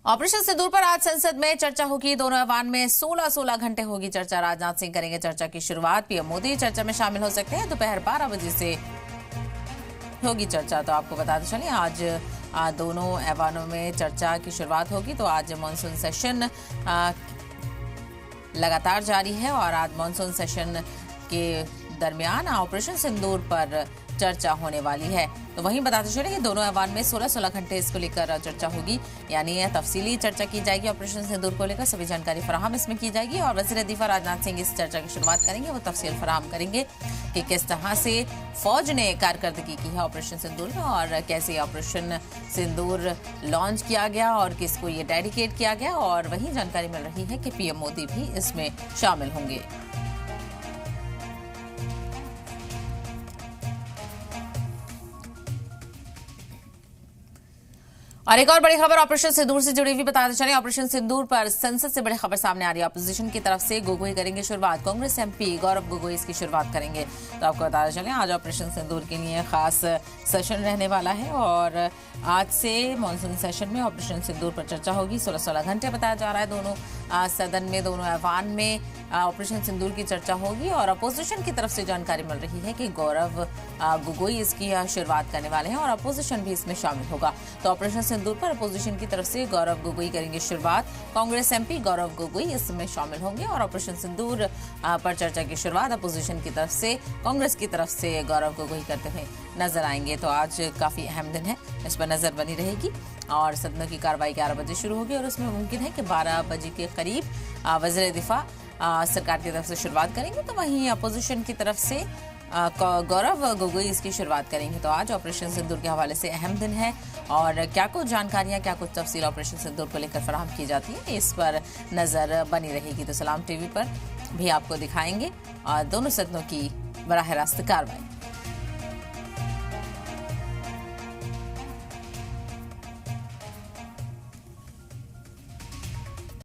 Operation सिंदूर पर आज संसद में चर्चा होगी। दोनों ऐवान में 16-16 घंटे होगी चर्चा। राजनाथ सिंह करेंगे चर्चा की शुरुआत। पीएम मोदी चर्चा में शामिल हो सकते हैं। दोपहर 12 बजे से होगी चर्चा। तो आपको बताते चलिए आज दोनों ऐवानों में चर्चा की शुरुआत होगी। तो आज मानसून सेशन लगातार जारी है और आज मानसून सेशन के दरमियान ऑपरेशन सिंदूर पर चर्चा होने वाली है। तो वहीं बताते चले कि दोनों ऐवान में 16-16 घंटे इसको लेकर चर्चा होगी, यानी तफसीली चर्चा की जाएगी। ऑपरेशन सिंदूर को लेकर सभी जानकारी फराहम इसमें की जाएगी और वज़ीर दिफा राजनाथ सिंह इस चर्चा की शुरुआत करेंगे। वो तफसील फराहम करेंगे कि किस तरह से फौज ने कारकर्दगी की है ऑपरेशन सिंदूर में और कैसे ऑपरेशन सिंदूर लॉन्च किया गया और किसको ये डेडिकेट किया गया। और वहीं जानकारी मिल रही है कि पीएम मोदी भी इसमें शामिल होंगे। और एक और बड़ी खबर ऑपरेशन सिंदूर से जुड़ी हुई बताते चलें। ऑपरेशन सिंदूर पर संसद से बड़ी खबर सामने आ रही है। अपोजिशन की तरफ से गोगोई करेंगे शुरुआत। कांग्रेस एमपी गौरव गोगोई इसकी शुरुआत करेंगे। तो आपको बताते चलें आज ऑपरेशन सिंदूर के लिए खास सेशन रहने वाला है और आज से मानसून सेशन में ऑपरेशन सिंदूर पर चर्चा होगी। 16-16 घंटे बताया जा रहा है दोनों सदन में, दोनों ऐवान में ऑपरेशन सिंदूर की चर्चा होगी। और अपोजिशन की तरफ से जानकारी मिल रही है कि गौरव गोगोई इसकी शुरुआत करने वाले हैं और अपोजिशन भी इसमें शामिल होगा। तो ऑपरेशन सिंदूर पर अपोजिशन की तरफ से गौरव गोगोई करेंगे शुरुआत। कांग्रेस एमपी गौरव गोगोई इसमें शामिल होंगे और ऑपरेशन सिंदूर पर चर्चा की शुरुआत अपोजिशन की तरफ से कांग्रेस की तरफ से गौरव गोगोई करते हुए नजर आएंगे। तो आज काफी अहम दिन है, इस पर नजर बनी रहेगी। और सदन की कार्रवाई 11 बजे शुरू होगी और उसमें मुमकिन है कि 12 बजे के करीब वज़ीर दिफा सरकार की तरफ से शुरुआत करेंगे। तो वहीं अपोजिशन की तरफ से गौरव गोगोई इसकी शुरुआत करेंगे। तो आज ऑपरेशन सिंदूर के हवाले से अहम दिन है और क्या कुछ जानकारियां, क्या कुछ तफसील ऑपरेशन सिंदूर को लेकर फराहम की जाती है, इस पर नजर बनी रहेगी। तो सलाम टीवी पर भी आपको दिखाएंगे और दोनों सदनों की बराह रास्त कार्रवाई।